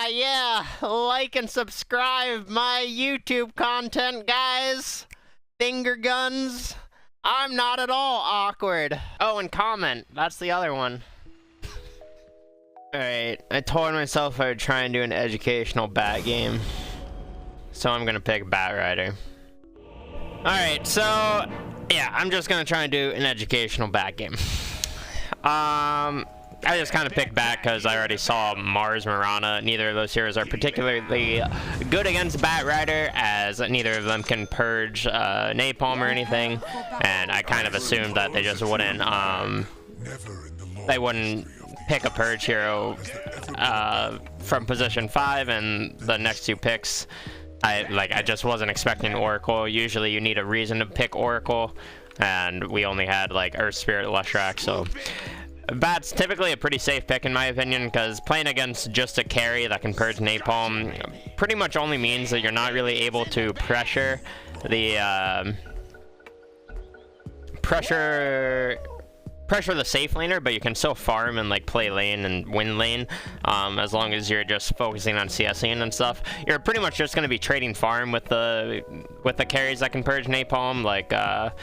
Yeah, like and subscribe my YouTube content, guys. Finger guns. I'm not at all awkward. Oh, and comment. That's the other one. Alright, I told myself I would try and do an educational bat game. So I'm gonna pick Batrider. Alright, so yeah, I'm just gonna try and do an educational bat game. I just kind of picked Bat because I already saw Mars Marana. Neither of those heroes are particularly good against Batrider, as neither of them can purge napalm or anything, and I kind of assumed that they just wouldn't pick a purge hero from position 5, and the next two picks I just wasn't expecting Oracle. Usually you need a reason to pick Oracle, and we only had like Earth Spirit Leshrac, so Bat's typically a pretty safe pick in my opinion, because playing against just a carry that can purge napalm pretty much only means that you're not really able to pressure the pressure the safe laner, but you can still farm and like play lane and win lane, as long as you're just focusing on CSing and stuff. You're pretty much just going to be trading farm with the carries that can purge napalm, like a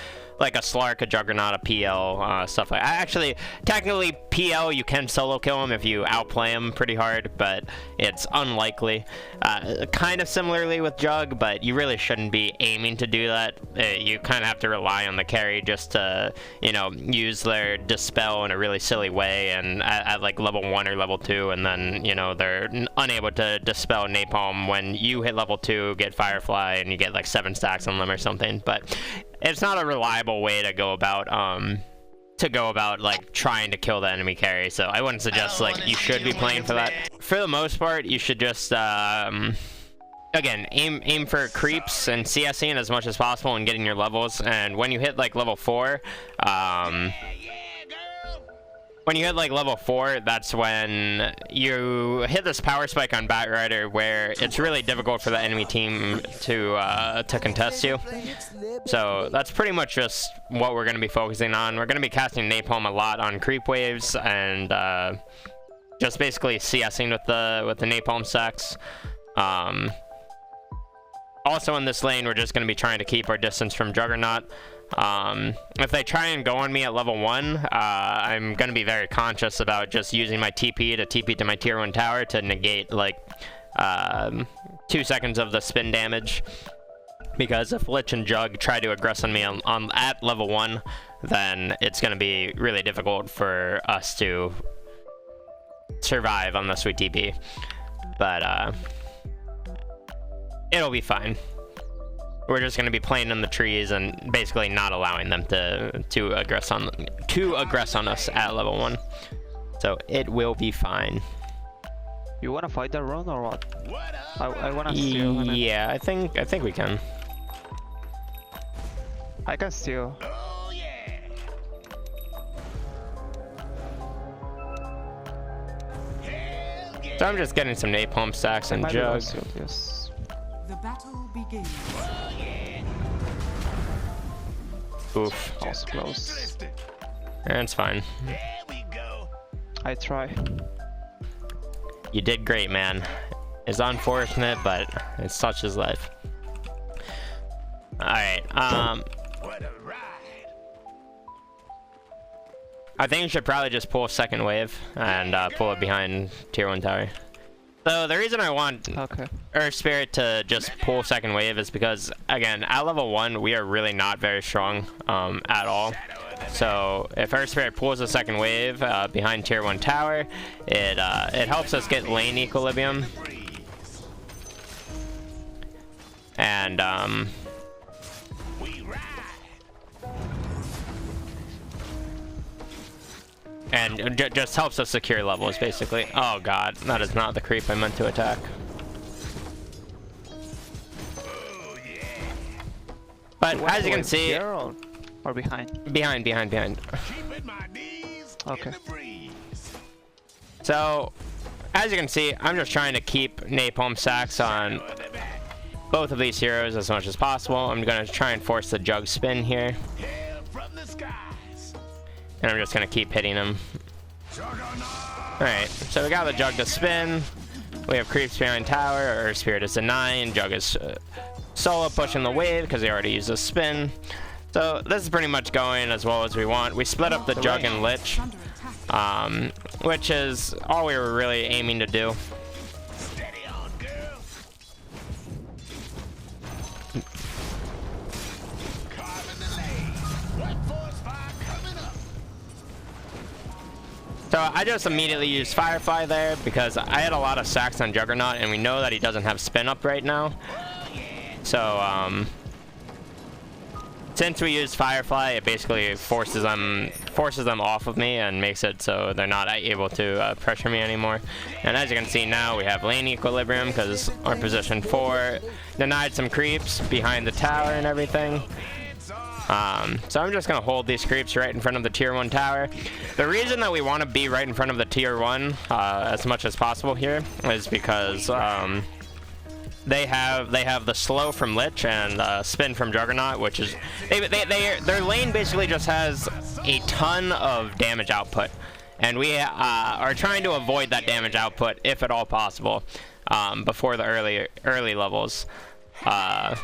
Slark, a Juggernaut, a PL, stuff like that. Actually, technically, PL, you can solo kill him if you outplay him pretty hard, but it's unlikely. Kind of similarly with Jug, but you really shouldn't be aiming to do that. You kind of have to rely on the carry just to, you know, use their Dispel in a really silly way, and at like level 1 or level 2, and then, you know, they're unable to Dispel Napalm when you hit level 2, get Firefly, and you get like 7 stacks on them or something. But it's not a reliable way to go about like trying to kill the enemy carry, so I wouldn't suggest like you should be playing for that. For the most part, you should just again aim for creeps and CSing as much as possible and getting your levels. And when you hit like level 4, that's when you hit this power spike on Batrider, where it's really difficult for the enemy team to contest you. So that's pretty much just what we're going to be focusing on. We're going to be casting napalm a lot on creep waves, and just basically CSing with the napalm stacks. Also in this lane, we're just going to be trying to keep our distance from Juggernaut. If they try and go on me at level 1, I'm going to be very conscious about just using my TP to my tier 1 tower to negate like 2 seconds of the spin damage. Because if Lich and Jug try to aggress on me at level 1, then it's going to be really difficult for us to survive unless we TP. But it'll be fine. We're just going to be playing in the trees and basically not allowing them to aggress on us at level 1. So it will be fine. You want to fight that run or what? I want to steal. Yeah, I think we can. I can steal. Oh, yeah. So I'm just getting some napalm stacks and Jug. Yes. The battle begins. Oof. Also close. It's fine. There we go. I try. You did great, man. It's unfortunate, but it's such is life. Alright, What a ride. I think you should probably just pull second wave and pull it behind tier 1 tower. So the reason I want Earth Spirit to just pull second wave is because, again, at level 1, we are really not very strong at all. So if Earth Spirit pulls a second wave behind tier 1 tower, it helps us get lane equilibrium. And just helps us secure levels, basically. Oh god, that is not the creep I meant to attack. But as you can see, or behind? Behind. Okay. So, as you can see, I'm just trying to keep napalm stacks on both of these heroes as much as possible. I'm gonna try and force the Jug spin here. And I'm just gonna keep hitting him. Alright, so we got the Jug to spin. We have creeps behind tower, or Spirit is denying. Jug is solo pushing the wave because he already used a spin. So this is pretty much going as well as we want. We split up the Jug and Lich, which is all we were really aiming to do. Steady on, girl. Carving the lane. What force fire coming up? So I just immediately used Firefly there because I had a lot of stacks on Juggernaut, and we know that he doesn't have spin up right now. So since we use Firefly, it basically forces them off of me and makes it so they're not able to pressure me anymore. And as you can see now, we have lane equilibrium because our position 4 denied some creeps behind the tower and everything. So I'm just gonna hold these creeps right in front of the tier 1 tower. The reason that we want to be right in front of the tier 1 as much as possible here is because they have the slow from Lich and spin from Juggernaut, which is their lane basically just has a ton of damage output, and we are trying to avoid that damage output if at all possible before the early levels.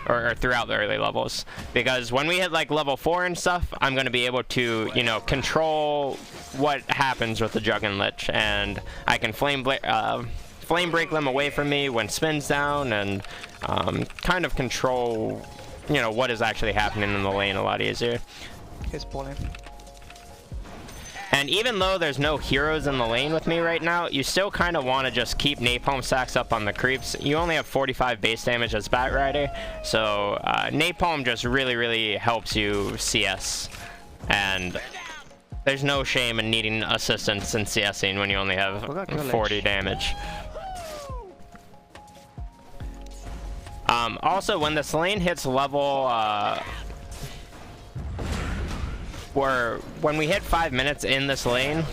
Or throughout the early levels, because when we hit like level 4 and stuff, I'm going to be able to, you know, control what happens with the Jug and Lich, and I can flame break them away from me when spins down, and kind of control, you know, what is actually happening in the lane a lot easier. He's pulling. And even though there's no heroes in the lane with me right now, you still kind of want to just keep napalm stacks up on the creeps. You only have 45 base damage as Batrider, so napalm just really helps you CS. And there's no shame in needing assistance in CSing when you only have 40 damage. Also, when this lane hits level when we hit 5 minutes in this lane,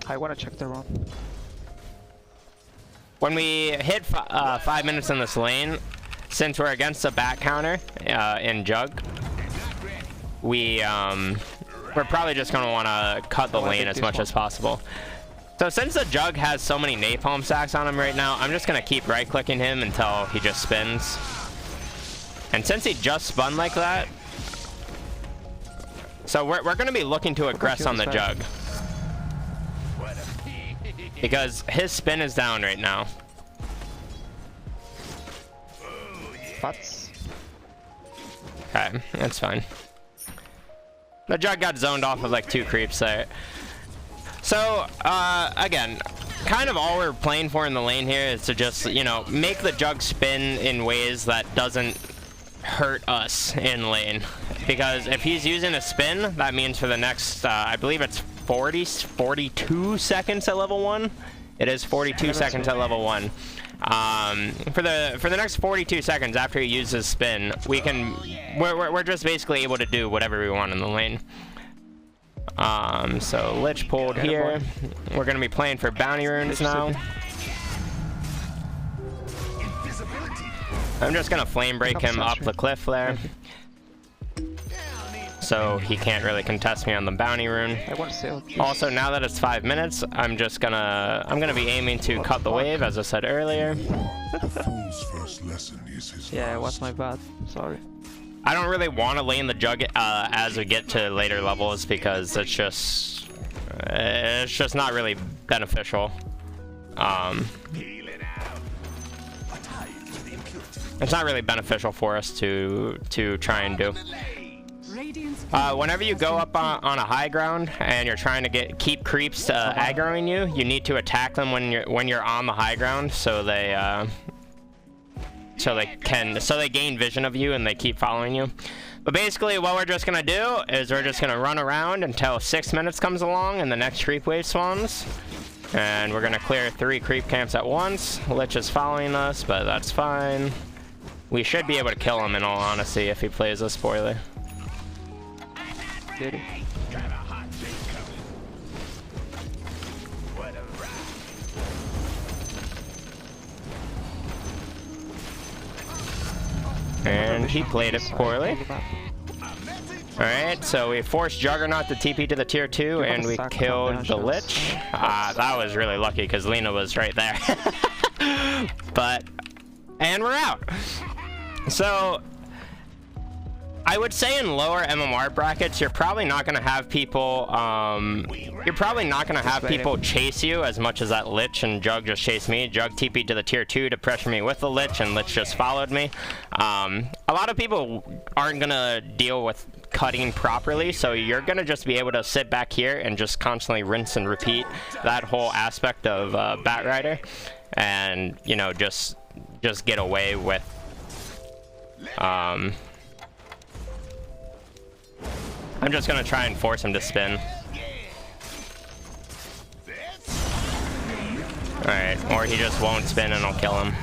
I want to check the run. when we hit 5 minutes in this lane, since we're against a back counter in Jug, we're probably just going to want to cut the lane as much as possible. So since the Jug has so many napalm stacks on him right now, I'm just going to keep right clicking him until he just spins. And since he just spun like that, so we're going to be looking to aggress on the Jug, because his spin is down right now. Butts. Okay, that's fine. The Jug got zoned off of like 2 creeps there. So, again, kind of all we're playing for in the lane here is to just, you know, make the Jug spin in ways that doesn't hurt us in lane. Because if he's using a spin, that means for the next, I believe it's 42 seconds at level 1. It is 42 seconds at level 1. For the next 42 seconds after he uses spin, we're just basically able to do whatever we want in the lane. So Lich pulled here. We're gonna be playing for bounty runes now. I'm just gonna flame break him up the cliff there, so he can't really contest me on the bounty rune. Also, now that it's 5 minutes, I'm gonna be aiming to cut the wave, as I said earlier. Yeah, it was my bad. Sorry. I don't really want to lane the Jug as we get to later levels, because it's just not really beneficial. It's not really beneficial for us to try and do. Whenever you go up on a high ground and you're trying to keep creeps aggroing you, you need to attack them when you're on the high ground, so they gain vision of you and they keep following you. But basically, what we're just gonna do is we're just gonna run around until 6 minutes comes along and the next creep wave spawns. And we're gonna clear 3 creep camps at once. Lich is following us, but that's fine. We should be able to kill him, in all honesty, if he plays us poorly. Did he? And he played it poorly. Alright, so we forced Juggernaut to TP to the tier 2, and we killed the Lich. That was really lucky, because Lena was right there. And we're out. So I would say in lower MMR brackets, you're probably not going to have people chase you as much as that Lich and Jug just chased me. Jug TP'd to the tier 2 to pressure me with the Lich, and Lich just followed me. A lot of people aren't going to deal with cutting properly, so you're going to just be able to sit back here and just constantly rinse and repeat that whole aspect of Batrider, and, you know, just get away with I'm just gonna try and force him to spin. Alright, or he just won't spin and I'll kill him.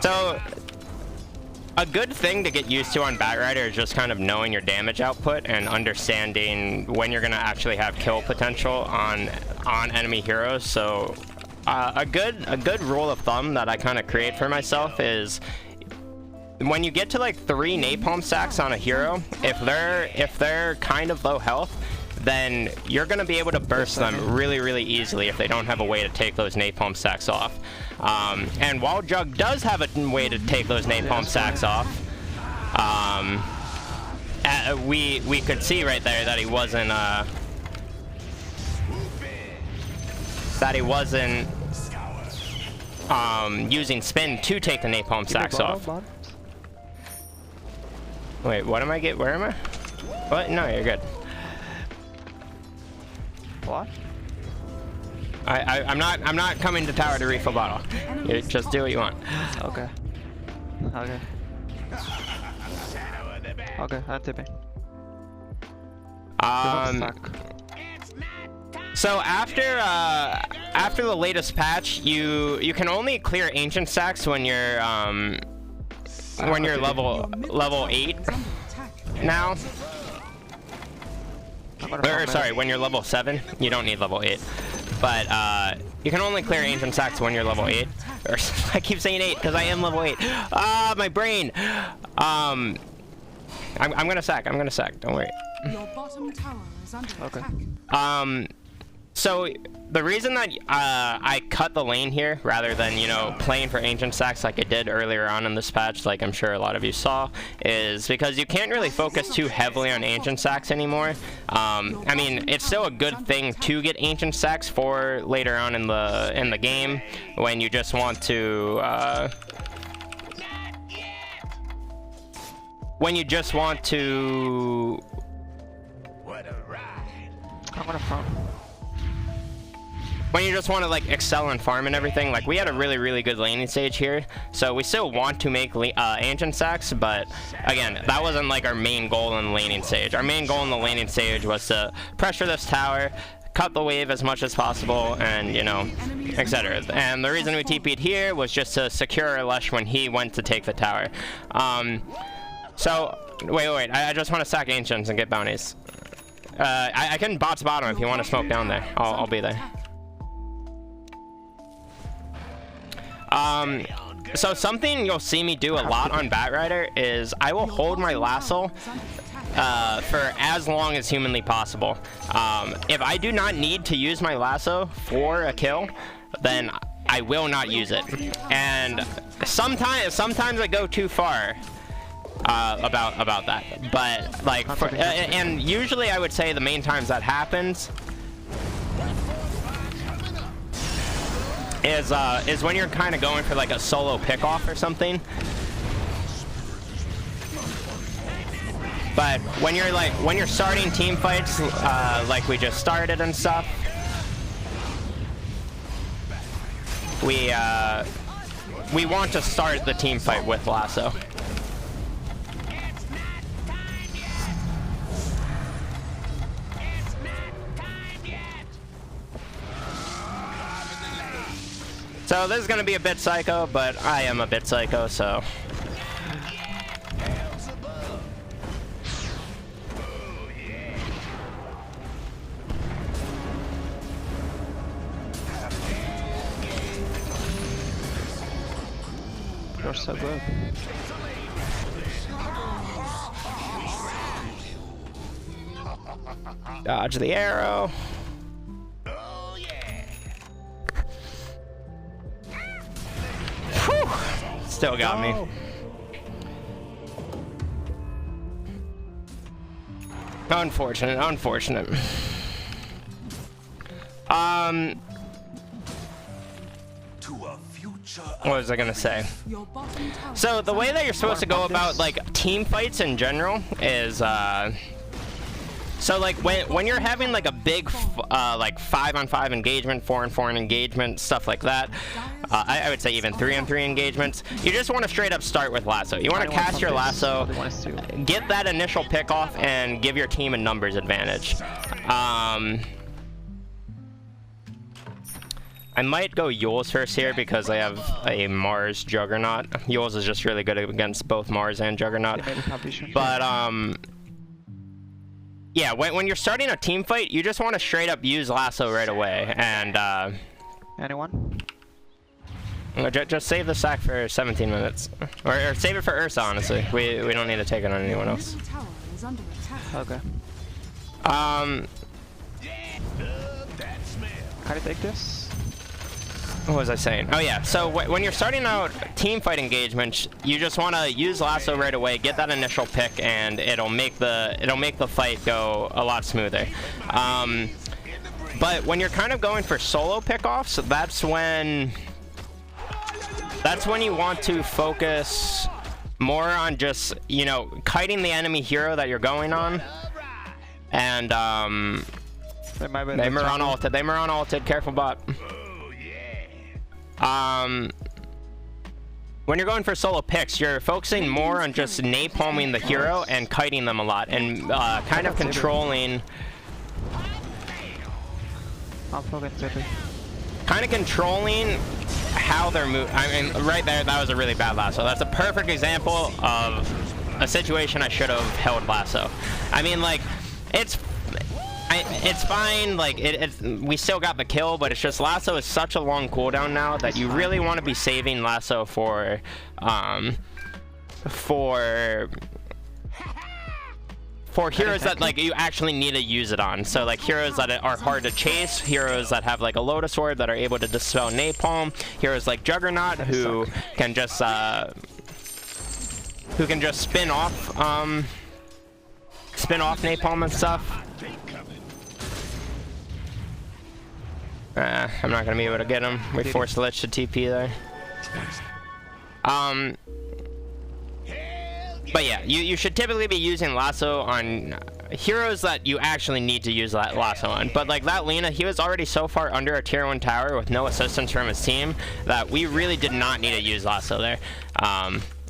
So, a good thing to get used to on Batrider is just kind of knowing your damage output and understanding when you're gonna actually have kill potential on enemy heroes. So, a good rule of thumb that I kind of create for myself is when you get to like 3 napalm stacks on a hero, if they're kind of low health, then you're gonna be able to burst them really easily if they don't have a way to take those napalm stacks off. And while Jug does have a way to take those napalm stacks off, we could see right there that he wasn't using spin to take the napalm stacks off. Wait, what am I get? Where am I? What? No, you're good. What? I'm not coming to tower to refill bottle. You just do what you want. Okay. Okay. Okay, I'm tipping. So after the latest patch, you can only clear ancient stacks when you're level 8 now. Or sorry, when you're level 7. You don't need level 8. But you can only clear ancient stacks when you're level 8. Or I keep saying 8 because I am level 8. Ah, my brain. I'm gonna sack. Don't worry. Your bottom tower is under attack. So the reason that I cut the lane here rather than, you know, playing for ancient stacks like I did earlier on in this patch, like I'm sure a lot of you saw, is because you can't really focus too heavily on ancient stacks anymore. I mean, it's still a good thing to get ancient stacks for later on in the game when you just want to when you just want to like excel and farm and everything. Like we had a really good laning stage here, so we still want to make ancient stacks, but again, that wasn't like our main goal in the laning stage. Our main goal in the laning stage was to pressure this tower, cut the wave as much as possible, and, you know, etc. And the reason we TP'd here was just to secure our Lush when he went to take the tower. So wait, I just want to stack ancients and get bounties. I can bots bottom if you want to smoke down there. I'll be there. So something you'll see me do a lot on Batrider is I will hold my lasso for as long as humanly possible. If I do not need to use my lasso for a kill, then I will not use it. And sometimes I go too far about that. But like, and usually I would say the main times that happens is when you're kind of going for like a solo pick-off or something. But when you're starting team fights like we just started and stuff, we want to start the team fight with lasso. So this is gonna be a bit psycho, but I am a bit psycho, so. You're so good. Dodge the arrow. Still got me. Unfortunate, unfortunate. What was I gonna say? Your bottom tower So the is way under that you're supposed to go about like team fights in general is so like when you're having like a big like 5-on-5 engagement, 4-on-4 engagement, stuff like that, I would say even 3-on-3 engagements, you just want to straight up start with lasso. You want to cast your lasso, get that initial pick off, and give your team a numbers advantage. I might go Yules first here because I have a Mars Juggernaut. Yules is just really good against both Mars and Juggernaut. But yeah, when you're starting a team fight, you just want to straight up use lasso right away. And anyone? Just save the sack for 17 minutes, or save it for Ursa. Honestly, we don't need to take it on anyone else. middle tower is under attack. Okay. How do you take this? What was I saying? Oh yeah, so when you're starting out team fight engagements, you just want to use lasso right away, get that initial pick, and it'll make the fight go a lot smoother. But when you're kind of going for solo pickoffs, that's when you want to focus more on just, you know, kiting the enemy hero that you're going on. And they Moran ulted, careful bot. When you're going for solo picks, you're focusing more on just napalming the hero and kiting them a lot, and kind of controlling. Kind of controlling how they're moving. I mean, right there, that was a really bad lasso. That's a perfect example of a situation I should have held lasso. I mean, like, it's fine, like we still got the kill, but it's just lasso is such a long cooldown now that you really want to be saving lasso for heroes that like you actually need to use it on. So like heroes that are hard to chase, heroes that have like a Lotus Sword that are able to dispel napalm, heroes like Juggernaut who can just spin off napalm and stuff. I'm not gonna be able to get him. We forced Lich to TP there. But yeah, you should typically be using lasso on heroes that you actually need to use that lasso on. But like that Lina, he was already so far under a tier 1 tower with no assistance from his team that we really did not need to use lasso there.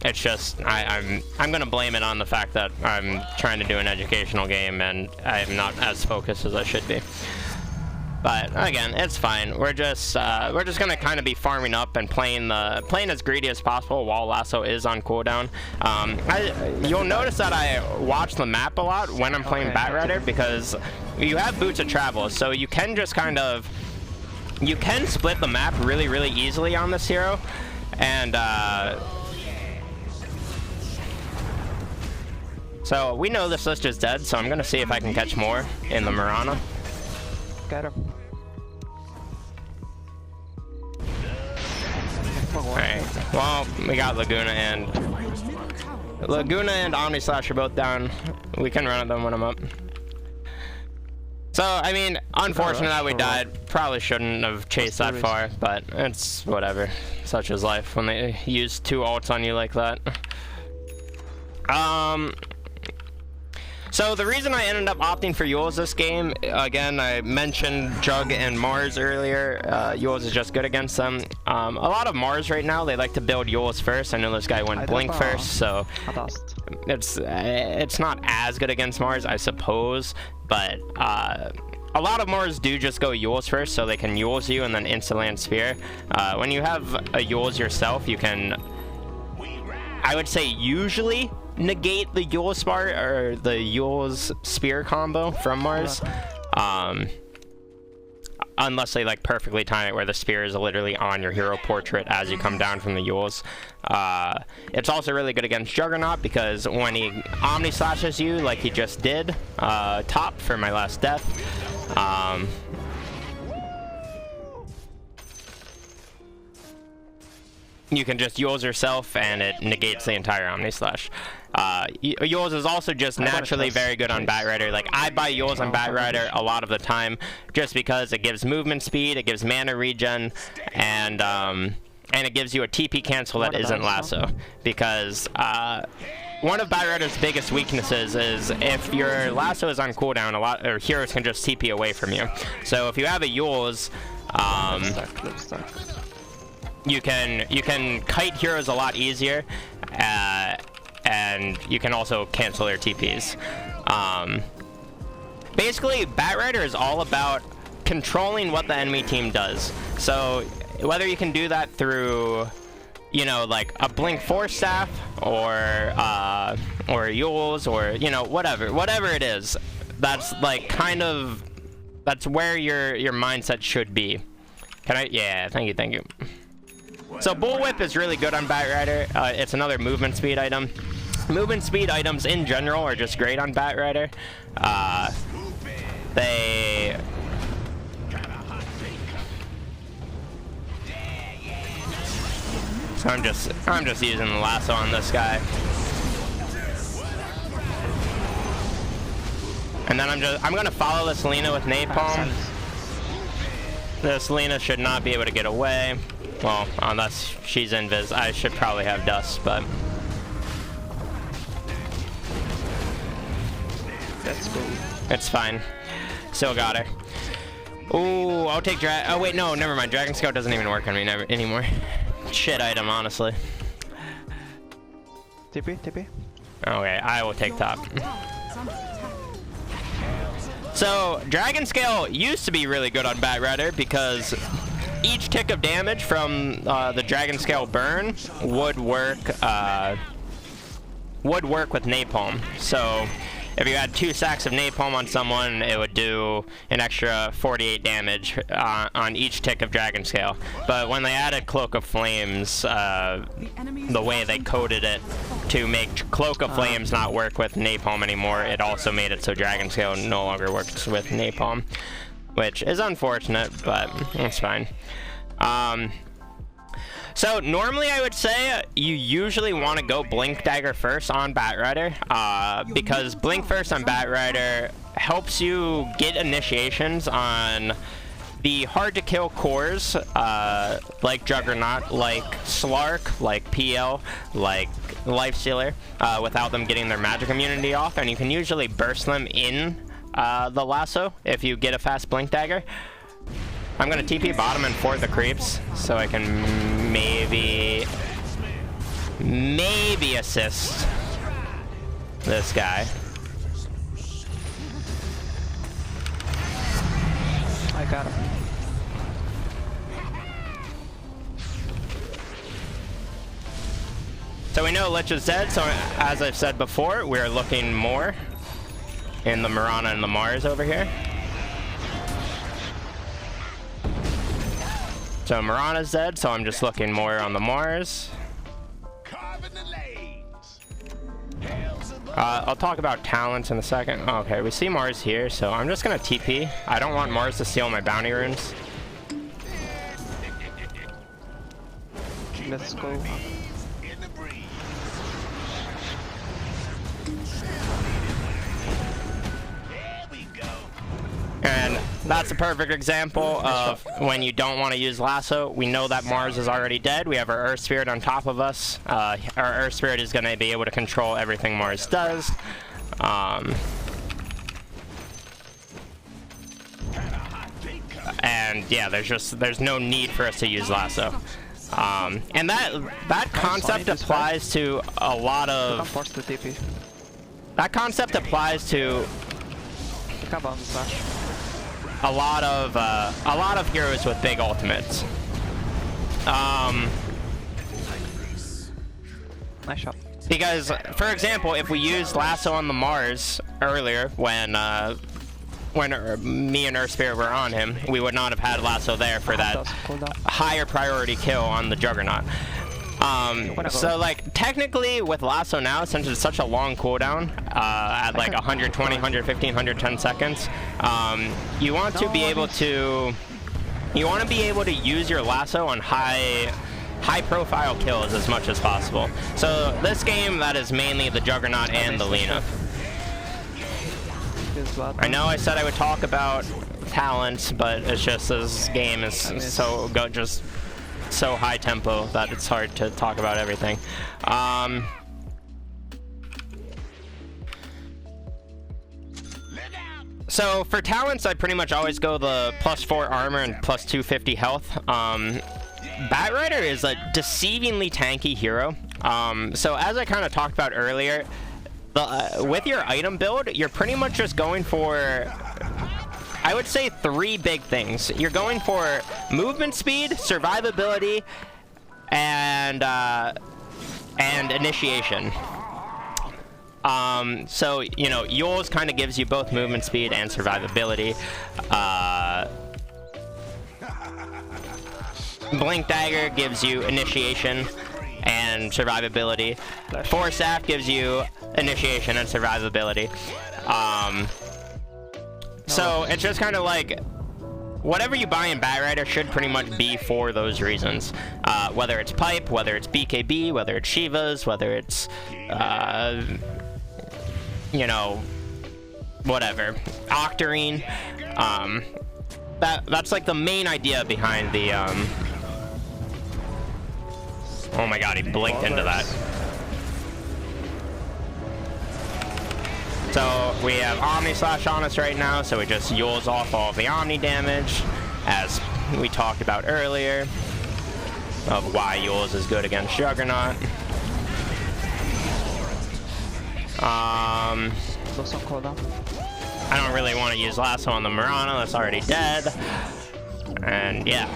It's just I'm gonna blame it on the fact that I'm trying to do an educational game and I'm not as focused as I should be. But again, it's fine. We're just gonna kind of be farming up and playing as greedy as possible while lasso is on cooldown. You'll notice that I watch the map a lot when I'm playing Batrider because you have boots of travel, so you can just you can split the map really easily on this hero, and so we know this list is dead. So I'm gonna see if I can catch more in the Mirana. Got him. Alright, well, we got Laguna and Omni Slash are both down. We can run at them when I'm up. So, I mean, unfortunate that we died. Probably shouldn't have chased that far, but it's whatever. Such is life when they use 2 ults on you like that. So the reason I ended up opting for Yules this game, again, I mentioned Jug and Mars earlier. Yules is just good against them. A lot of Mars right now, they like to build Yules first. I know this guy went Blink first, so it's not as good against Mars, I suppose. But a lot of Mars do just go Yules first, so they can Yules you and then insta-land Spear. When you have a Yules yourself, you can, I would say, usually negate the Yules or the Yules Spear combo from Mars, unless they like perfectly time it where the spear is literally on your hero portrait as you come down from the Yules. It's also really good against Juggernaut because when he Omni Slashes you like he just did top for my last death, you can just Yules yourself, and it negates the entire Omni Slash. Yules is also just naturally very good on Batrider. Like, I buy Yules on Batrider a lot of the time, just because it gives movement speed, it gives mana regen, and it gives you a TP cancel that isn't Lasso. Because one of Batrider's biggest weaknesses is if your Lasso is on cooldown, or heroes can just TP away from you. So if you have a Yules, you can kite heroes a lot easier, and you can also cancel their TPs. Basically, Batrider is all about controlling what the enemy team does. So whether you can do that through, you know, like a Blink Force Staff, or Yules, or, you know, whatever it is, that's like that's where your mindset should be. Can I? Yeah, thank you. So Bullwhip is really good on Batrider. It's another movement speed item. Movement speed items in general are just great on Batrider. So I'm just using the lasso on this guy. And then I'm gonna follow this Lina with Napalm. This Lina should not be able to get away. Well, unless she's invis. I should probably have dust, but That's cool. it's fine. Still got her. Ooh, I'll take oh wait, no, never mind. Dragon Scout doesn't even work on me anymore. Shit item, honestly. TP. Okay, I will take top. Top tower is under attack. So, Dragon Scale used to be really good on Batrider because each tick of damage from the Dragon Scale burn would work with Napalm. So, if you had 2 stacks of Napalm on someone, it would do an extra 48 damage on each tick of Dragon Scale. But when they added Cloak of Flames, the way they coded it to make Cloak of Flames not work with Napalm anymore, it also made it so Dragon Scale no longer works with Napalm, which is unfortunate, but it's fine. So normally I would say you usually want to go Blink Dagger first on Batrider, because Blink first on Batrider helps you get initiations on the hard to kill cores, like Juggernaut, like Slark, like PL, like Lifestealer, without them getting their magic immunity off, and you can usually burst them in the lasso if you get a fast Blink Dagger. I'm gonna TP bottom and fort the creeps, so I can maybe assist this guy. I got him. So we know Lich is dead, so as I've said before, we're looking more in the Mirana and the Mars over here. So Mirana's dead, so I'm just looking more on the Mars. I'll talk about talents in a second. Okay, we see Mars here, so I'm just gonna TP. I don't want Mars to steal my bounty runes. Let's go. And that's a perfect example of when you don't want to use Lasso. We know that Mars is already dead. We have our Earth Spirit on top of us. Our Earth Spirit is going to be able to control everything Mars does. And yeah, there's no need for us to use Lasso. And that concept applies to a lot of... That concept applies to a lot of heroes with big ultimates. Nice shot. Because, for example, if we used Lasso on the Mars earlier, when me and Earth Spirit were on him, we would not have had Lasso there for that higher priority kill on the Juggernaut. So like technically with Lasso now, since it's such a long cooldown, at like 120, 115, 110 seconds, you want to be able to use your Lasso on high high-profile kills as much as possible. So this game, that is mainly the Juggernaut and the Lina. I know I said I would talk about talents, but it's just this game is just so high tempo that it's hard to talk about everything. So for talents, I pretty much always go the +4 armor and +2 250 health. Batrider is a deceivingly tanky hero. So as I kind of talked about earlier, with your item build, you're pretty much just going for, I would say, 3 big things. You're going for movement speed, survivability, and initiation. So, you know, Yule's kind of gives you both movement speed and survivability. Blink Dagger gives you initiation and survivability. Force Staff gives you initiation and survivability. So it's just kind of like whatever you buy in Batrider should pretty much be for those reasons. Whether it's Pipe, whether it's BKB, whether it's Shivas, whether it's you know, whatever, Octarine. That's like the main idea behind the oh my god, he blinked into that. So we have Omni Slash on us right now, so it just yules off all of the Omni damage, as we talked about earlier, of why Yules is good against Juggernaut. I don't really want to use Lasso on the Mirana, that's already dead. And yeah.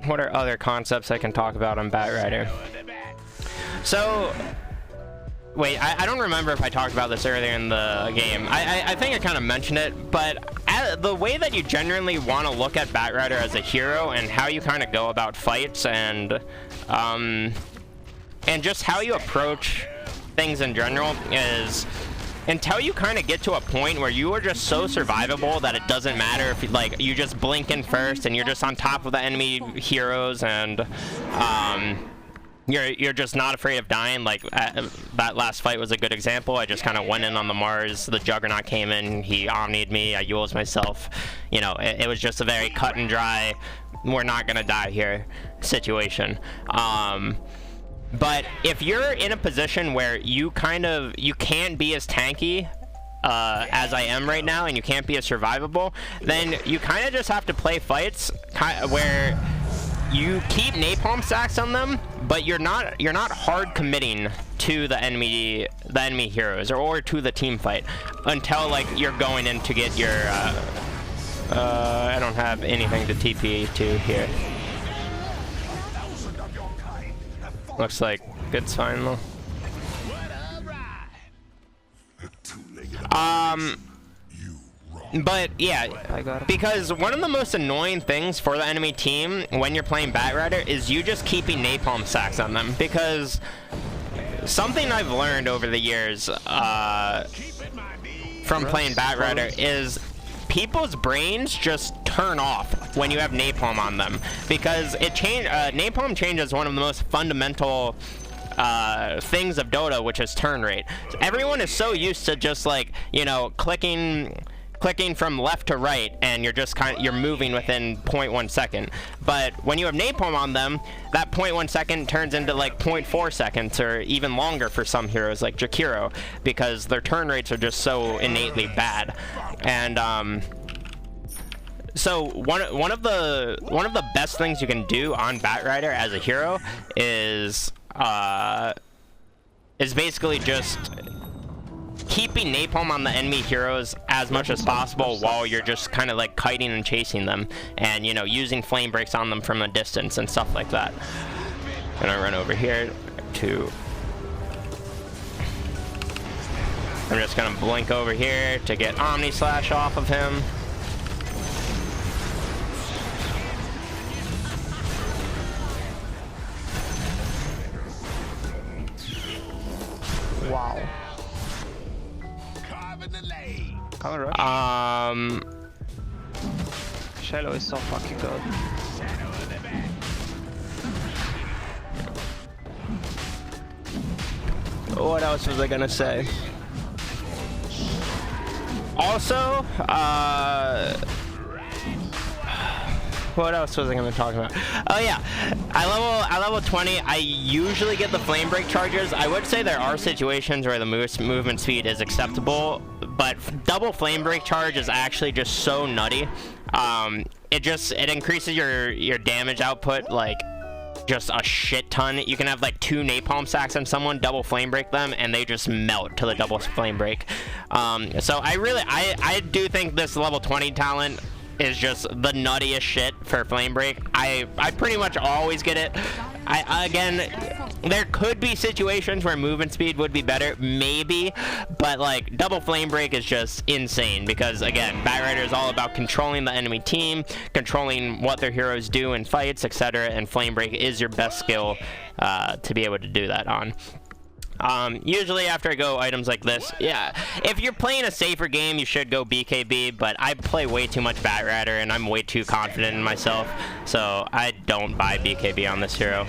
What are other concepts I can talk about on Batrider? So, wait, I don't remember if I talked about this earlier in the game. I think I kind of mentioned it, but the way that you generally want to look at Batrider as a hero and how you kind of go about fights and just how you approach things in general is until you kind of get to a point where you are just so survivable that it doesn't matter if you just blink in first and you're just on top of the enemy heroes and you're just not afraid of dying. Like that last fight was a good example. I just kind of went in on the Mars, the Juggernaut came in, he omnied me, I Yules myself. You know, it was just a very cut and dry, we're not gonna die here situation. But if you're in a position where you can't be as tanky as I am right now, and you can't be as survivable, then you kind of just have to play fights where you keep napalm stacks on them, but you're not hard committing to the enemy heroes or to the team fight until like you're going in to get your I don't have anything to TP to here. Looks like it's fine though. But yeah, because one of the most annoying things for the enemy team when you're playing Batrider is you just keeping napalm sacks on them, because something I've learned over the years from playing Batrider is people's brains just turn off when you have napalm on them, because napalm changes one of the most fundamental things of Dota, which is turn rate. Everyone is so used to just like, you know, clicking from left to right, and you're just you're moving within 0.1 second. But when you have napalm on them, that 0.1 second turns into like 0.4 seconds or even longer for some heroes like Jakiro, because their turn rates are just so innately bad. And so one of the best things you can do on Batrider as a hero is basically just keeping napalm on the enemy heroes as much as possible while you're just kind of like kiting and chasing them, and you know, using flame breaks on them from a distance and stuff like that. Gonna run over here to, I'm just gonna blink over here to get Omni Slash off of him. Wow. Shallow is so fucking good. What else was I gonna say? Also, what else was I gonna talk about? Oh yeah, I level 20. I usually get the flame break charges. I would say there are situations where the movement speed is acceptable, but double flame break charge is actually just so nutty. It increases your damage output like just a shit ton. You can have like 2 napalm stacks on someone, double flame break them, and they just melt to the double flame break. So I do think this level 20 talent is just the nuttiest shit for flame break. I pretty much always get it. Again, there could be situations where movement speed would be better, maybe, but like double flame break is just insane because again, Batrider is all about controlling the enemy team, controlling what their heroes do in fights, etc. And flame break is your best skill to be able to do that on. Usually after I go items like this, yeah, if you're playing a safer game, you should go BKB, but I play way too much Batrider and I'm way too confident in myself, so I don't buy BKB on this hero.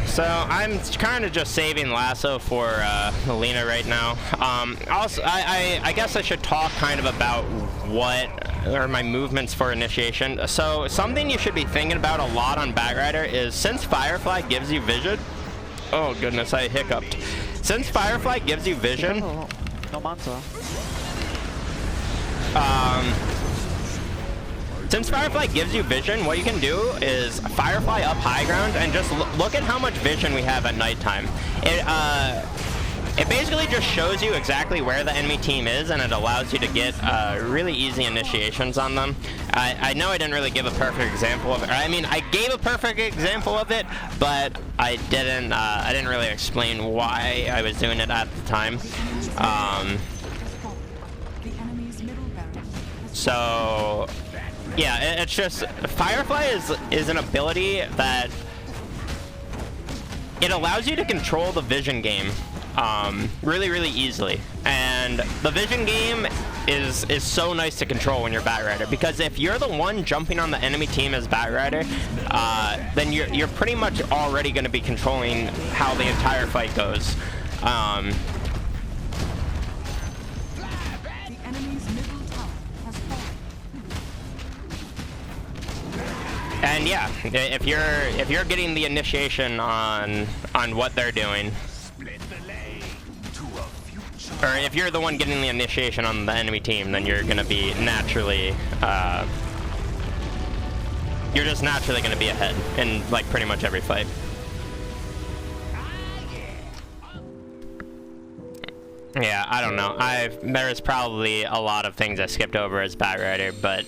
So I'm kind of just saving Lasso for Lena right now. Also, I guess I should talk kind of about what are my movements for initiation. So something you should be thinking about a lot on Batrider is since Firefly gives you vision. Oh goodness, I hiccuped. Since Firefly gives you vision. No manta. Since Firefly gives you vision, what you can do is Firefly up high ground and just look at how much vision we have at nighttime. It basically just shows you exactly where the enemy team is, and it allows you to get really easy initiations on them. I know I didn't really give a perfect example of it. I mean, I gave a perfect example of it, but I didn't really explain why I was doing it at the time. So yeah, it's just Firefly is an ability that it allows you to control the vision game really easily, and the vision game is so nice to control when you're Batrider, because if you're the one jumping on the enemy team as Batrider, then you're pretty much already going to be controlling how the entire fight goes. And yeah, if you're getting the initiation on what they're doing, or if you're the one getting the initiation on the enemy team, then you're gonna be naturally, you're just naturally gonna be ahead in like pretty much every fight. Yeah, I don't know. There's probably a lot of things I skipped over as Batrider, but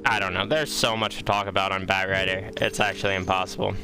I don't know. There's so much to talk about on Batrider. It's actually impossible.